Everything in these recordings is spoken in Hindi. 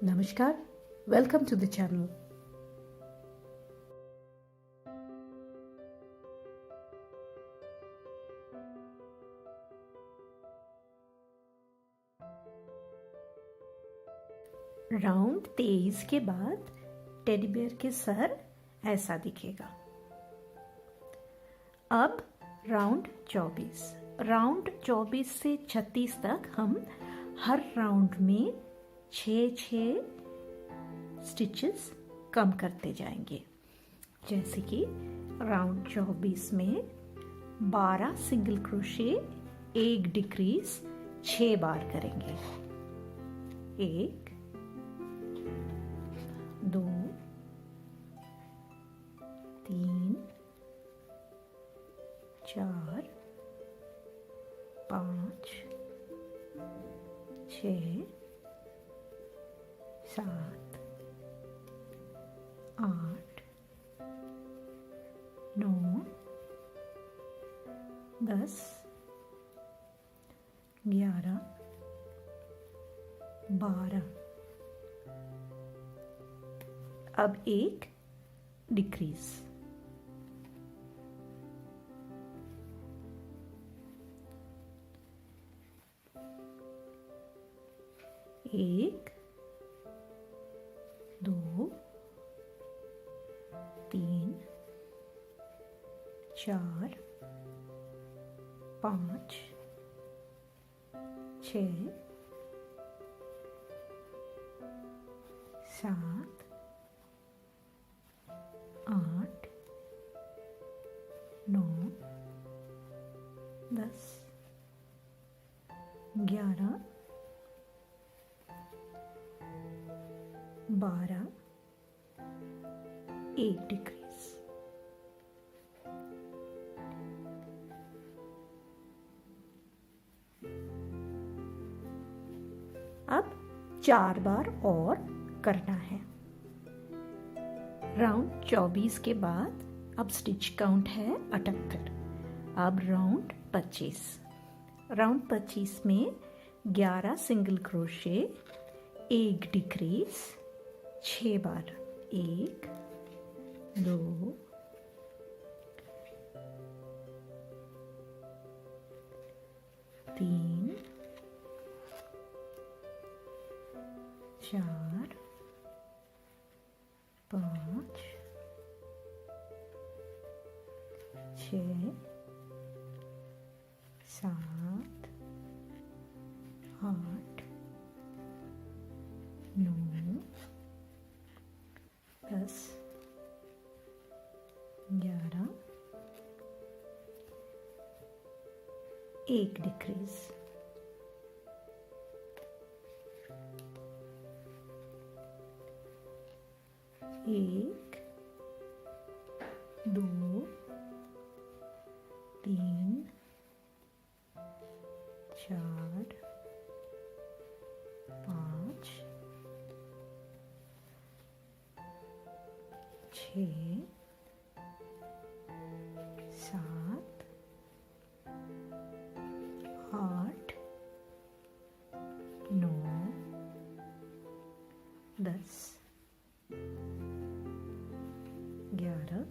Namaskar, welcome to the channel. Round 23 के बाद टेडी बेयर के सर ऐसा दिखेगा। अब राउंड 24 से 36 तक हम हर राउंड में 6 स्टिचेस कम करते जाएंगे। जैसे कि राउंड 24 में 12 सिंगल क्रोशे, 1 डिक्रीज 6 बार करेंगे। 1 2 3 4 5 6 7 8 9 10 11 12। अब 1 डिक्रीज। 1 2 3 4 5 6 7 8 9 10 11 12। 1 डिक्रीज। अब 4 बार और करना है। राउंड 24 के बाद अब स्टिच काउंट है 78। अब राउंड 25 में 11 सिंगल क्रोशे, 1 डिक्रीज 6 बार। 1 2 3 4 5 6 7 8 9 10 11। 1 डिक्रीज। 1 2 3 4 5 6 7 8 9 10 11।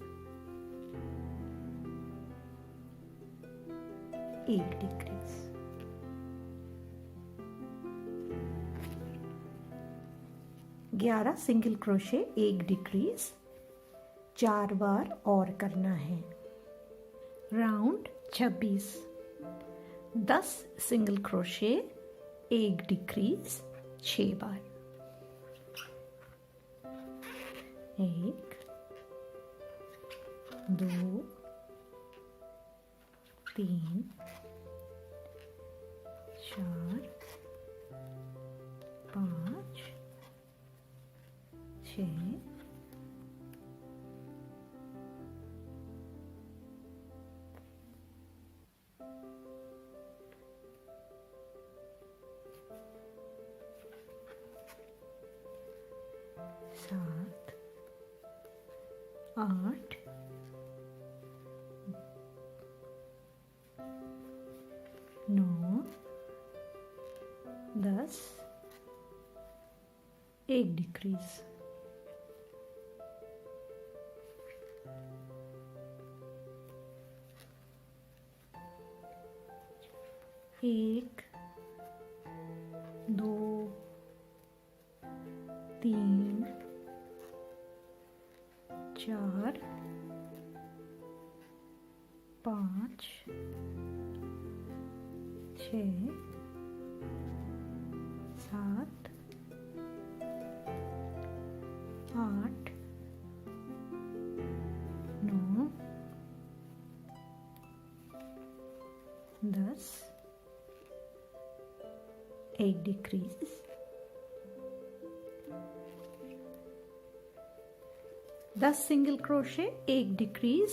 1 डिक्रीज। ग्यारह सिंगल क्रोशे, 1 डिक्रीज 4 बार और करना है। राउंड 26। 10 सिंगल क्रोशे, 1 डिक्रीज 6 बार। 1 2 3 4 5 6 7 8 9 10 एक डिक्रीज, एक, दो, तीन, चार, पाँच, छः, सात, आठ, नौ, 10, एक डिक्रीज, 10 सिंगल क्रोशे, एक डिक्रीज,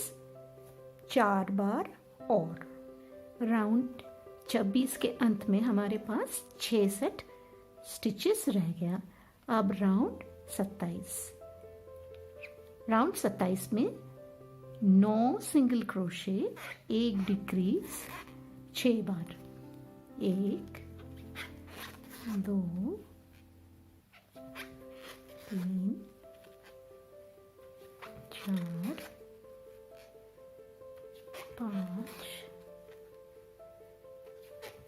4 बार और। राउंड 26 के अंत में हमारे पास 6 सेट स्टिचेस रह गया। अब राउंड 27 में 9 सिंगल क्रोशे, एक डिक्रीज, 6 बार, 1, 2, 3, 4, 5,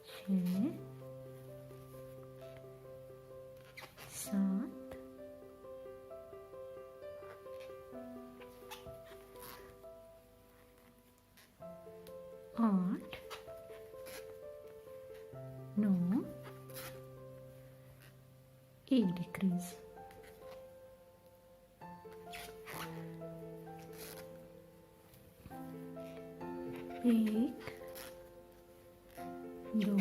6, 7, 8, 9, एक डिक्रीज, एक, दो,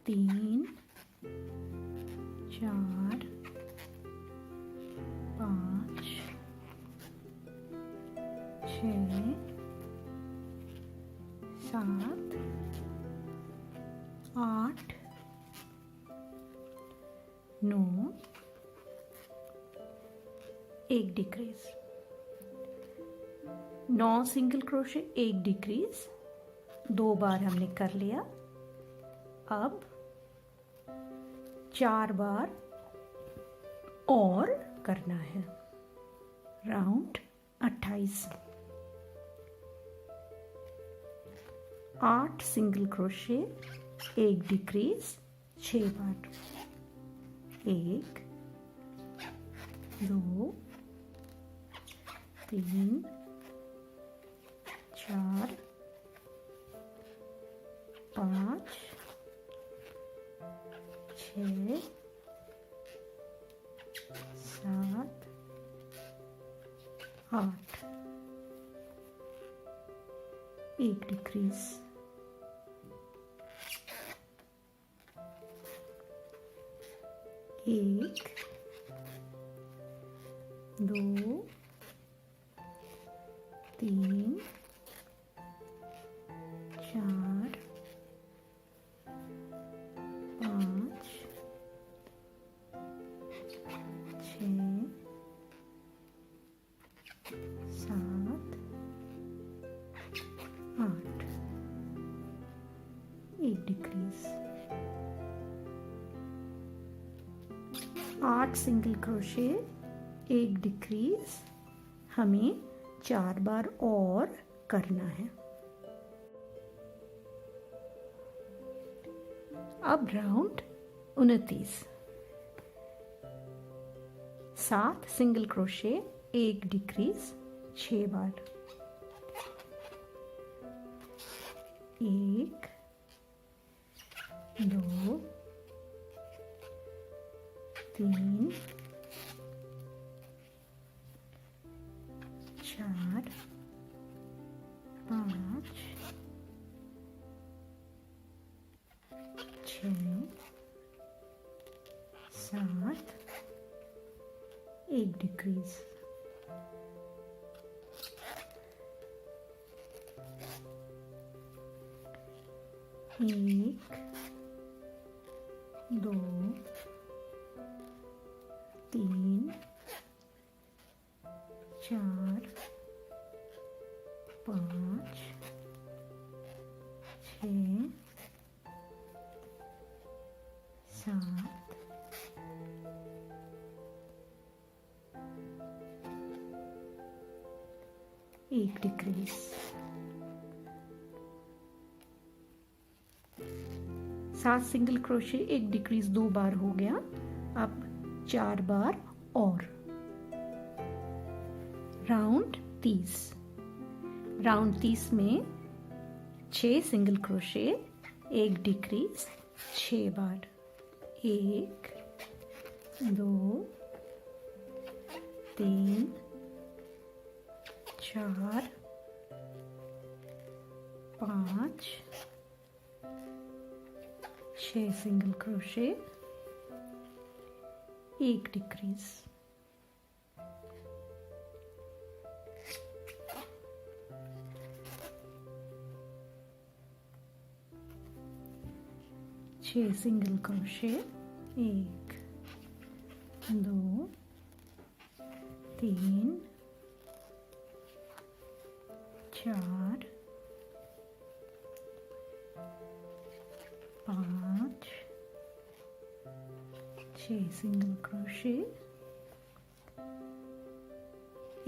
तीन, चार, पाँच, छः, सात, आठ, 9, एक डिक्रीज, 9 सिंगल क्रोशे, एक डिक्रीज, 2 बार हमने कर लिया। अब 4 बार और करना है। राउंड 28, 8 सिंगल क्रोशे, एक डिक्रीज, 6 बार, 1, 2, 3, 4, 5, 6, 7, 8, एक डिक्रीज, 1, 2, 3, 4, 5, 6, 7, 8, एक डिक्रीज, 8 सिंगल क्रोशे, एक डिक्रीज, हमें 4 बार और करना है। अब राउंड 29, 7 सिंगल क्रोशे, एक डिक्रीज, 6 बार, 1, 2, 3, 4, 5, 6, 7, एक डिक्रीज, 1, 2, 3, 4, 5, 6, 7, एक डिक्रीज, 7 सिंगल क्रोशे, एक डिक्रीज 2 बार हो गया। अब 4 बार और राउंड 30, राउंड 30 में 6 सिंगल क्रोशे, एक डिक्रीज 6 बार, 1 2 3 4 5 6 सिंगल क्रोशे, एक डिक्रीज, छह सिंगल क्रोशे, 1 2 3 4 5 6 सिंगल क्रोशे,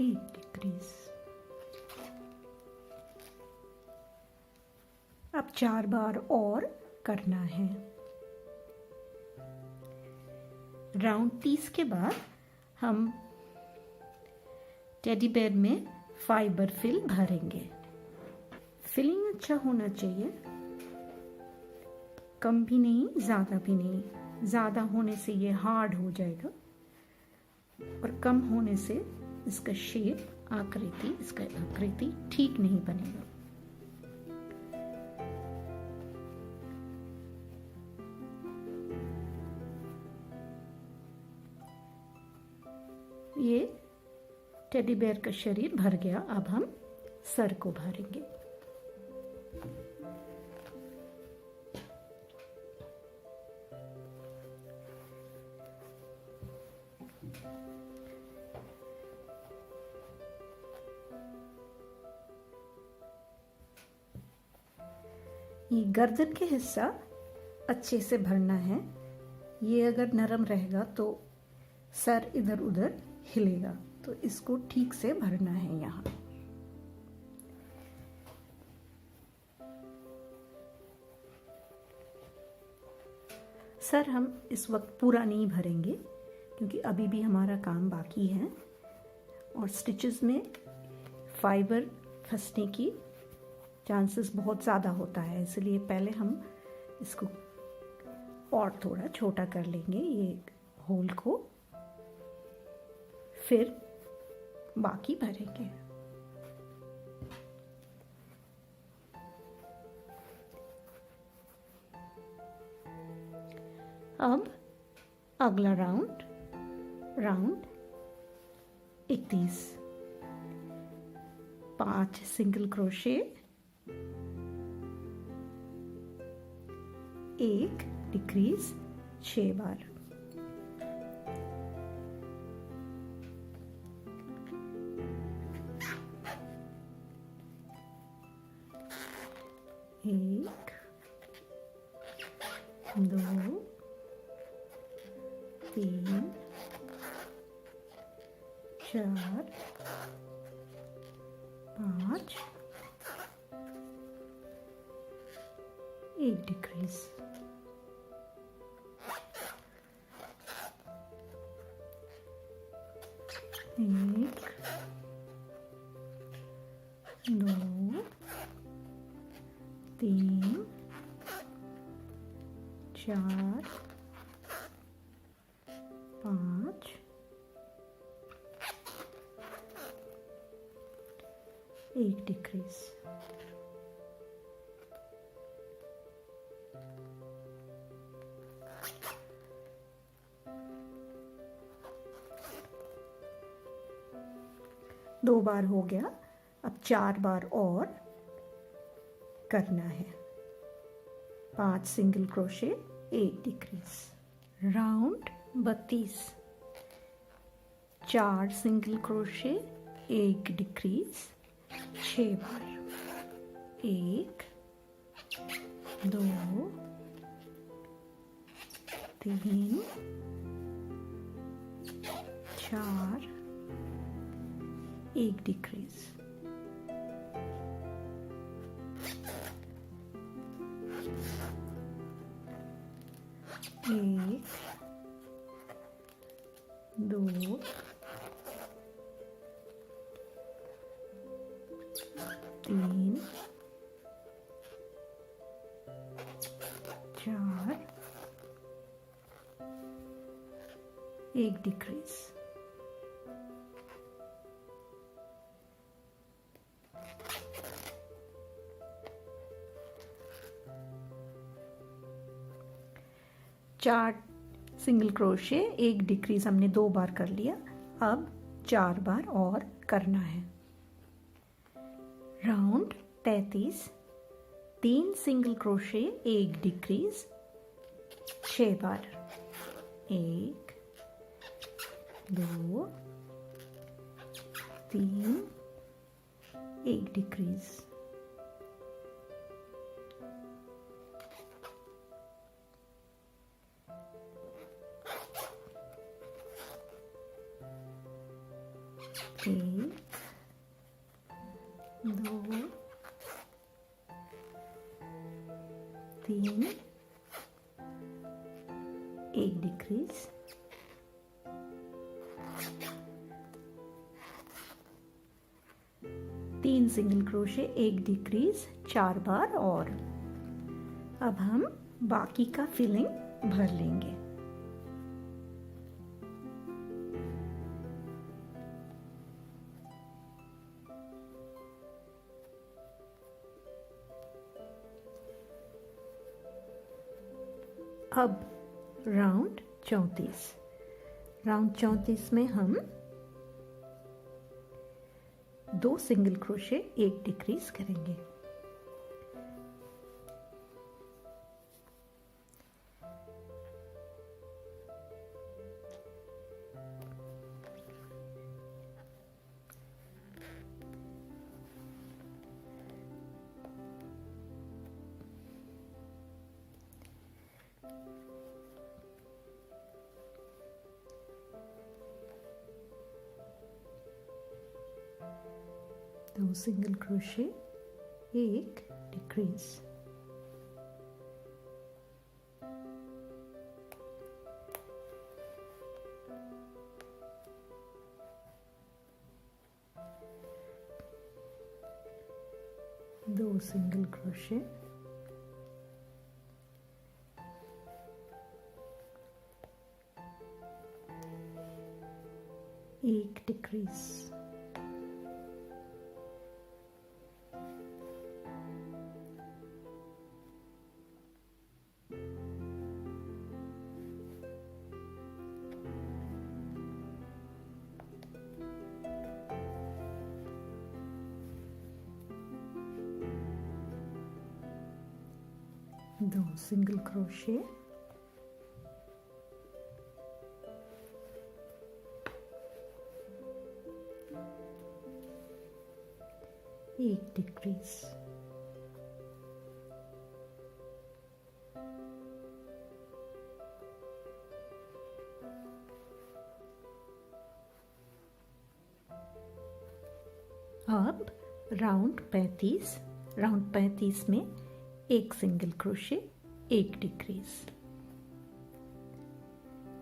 एक डिक्रीज। अब 4 बार और करना है। राउंड 30 के बाद हम टेडी बेयर में फाइबर फिल भरेंगे। फिलिंग अच्छा होना चाहिए, कम भी नहीं ज़्यादा भी नहीं। ज़्यादा होने से ये हार्ड हो जाएगा और कम होने से इसका शेप, इसका आकृति ठीक नहीं बनेगा। ये टेडी बेयर का शरीर भर गया। अब हम सर को भरेंगे। ये गर्दन के हिस्सा अच्छे से भरना है। ये अगर नरम रहेगा तो सर इधर उधर हिलेगा, तो इसको ठीक से भरना है। यहाँ सर हम इस वक्त पूरा नहीं भरेंगे क्योंकि अभी भी हमारा काम बाकी है और स्टिचेस में फाइबर फंसने की चांसेस बहुत ज़्यादा होता है, इसलिए पहले हम इसको और थोड़ा छोटा कर लेंगे, ये होल को, फिर बाकी भरेंगे। अब अगला राउंड 31, 5 सिंगल क्रोशे, एक डिक्रीज 6 बार, एक 2 3 4 5, एक डिक्रीज, एक 2 3 4 5, एक डिक्रीज, दो बार हो गया। अब 4 बार और करना है। 5 सिंगल क्रोशे, एक डिक्रीज। राउंड 32, 4 सिंगल क्रोशे, एक डिक्रीज, 6 बार, 1 2 3 4, एक डिक्रीज, एक, दो, तीन, चार, एक डिक्रीज। चार सिंगल क्रोशे एक डिक्रीज हमने 2 बार कर लिया। अब 4 बार और करना है। राउंड 33, 3 सिंगल क्रोशे एक डिक्रीज 6 बार। 1, 2, 3, एक डिक्रीज। एक, दो, तीन, एक डिक्रीज। तीन सिंगल क्रोशे एक डिक्रीज 4 बार। और अब हम बाकी का फिलिंग भर लेंगे। अब राउंड 34, राउंड 34 में हम 2 सिंगल क्रोशे एक डिक्रीज करेंगे। दो सिंगल क्रोशे एक डिक्रीज। दो सिंगल क्रोशे एक डिक्रीज। दो सिंगल क्रोशे एक डिक्रीज। अब राउंड 35, राउंड 35 में एक सिंगल क्रोशे एक डिक्रीज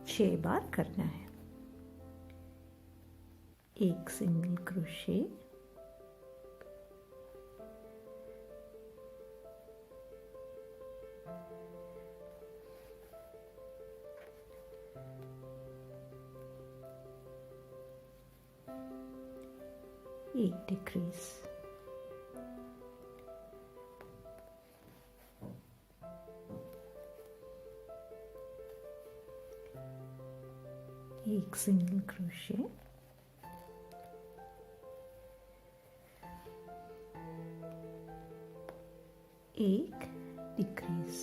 6 बार करना है। एक सिंगल क्रोशे एक डिक्रीज। एक सिंगल क्रोशे एक डिक्रीज।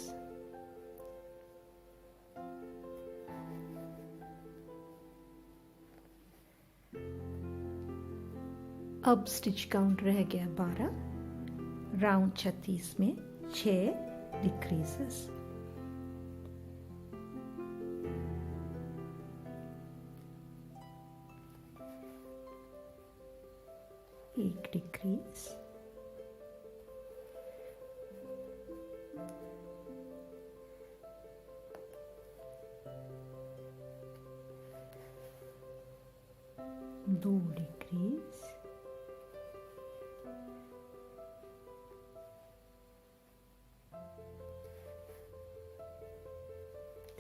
अब स्टिच काउंट रह गया 12। राउंड 36 में 6 डिक्रीजेस। एक decrease,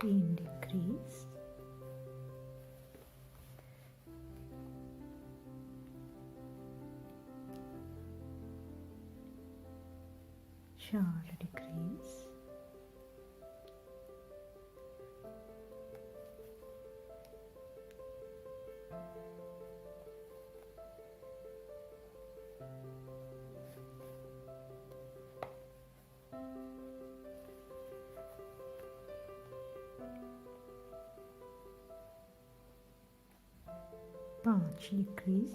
3 decrease, 4 decrease, 5 decrease,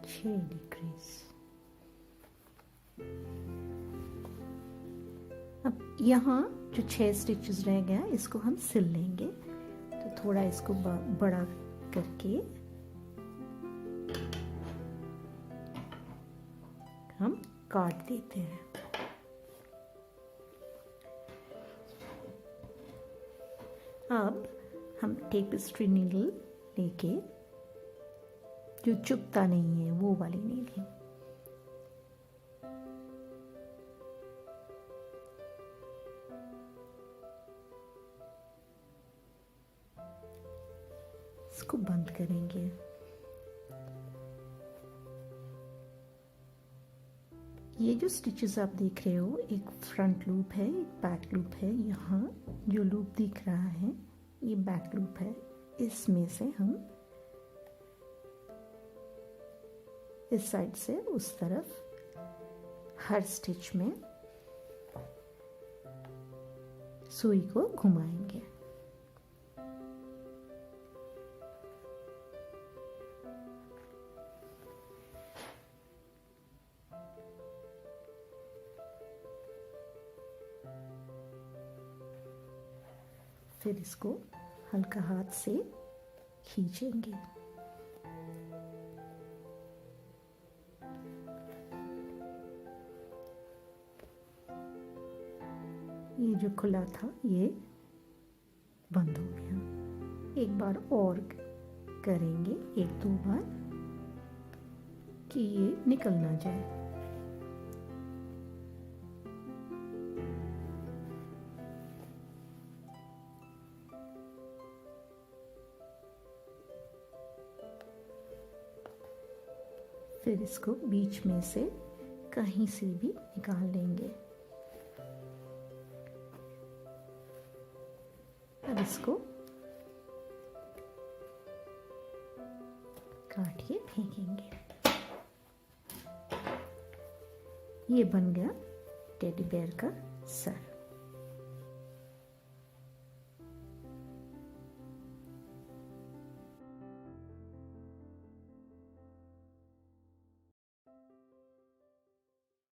6 decrease. अब यहाँ जो 6 स्टिचेस रह गया इसको हम सिल लेंगे, तो थोड़ा इसको बड़ा करके हम काट देते हैं। अब हम टेपेस्ट्री नीडल लेके, जो चुभता नहीं है वो वाली नीडल, इसको बंद करेंगे। ये जो स्टिचेस आप देख रहे हो, एक फ्रंट लूप है, एक बैक लूप है। यहाँ जो लूप दिख रहा है ये बैक लूप है। इसमें से हम इस साइड से उस तरफ हर स्टिच में सुई को घुमाएंगे। फिर इसको हल्का हाथ से खींचेंगे। ये जो खुला था ये बंद हो गया। एक बार और करेंगे, 1-2 बार, कि ये निकल ना जाए। फिर इसको बीच में से कहीं से भी निकाल लेंगे। अब इसको काट के फेंकेंगे। ये बन गया टेडी बेयर का सर।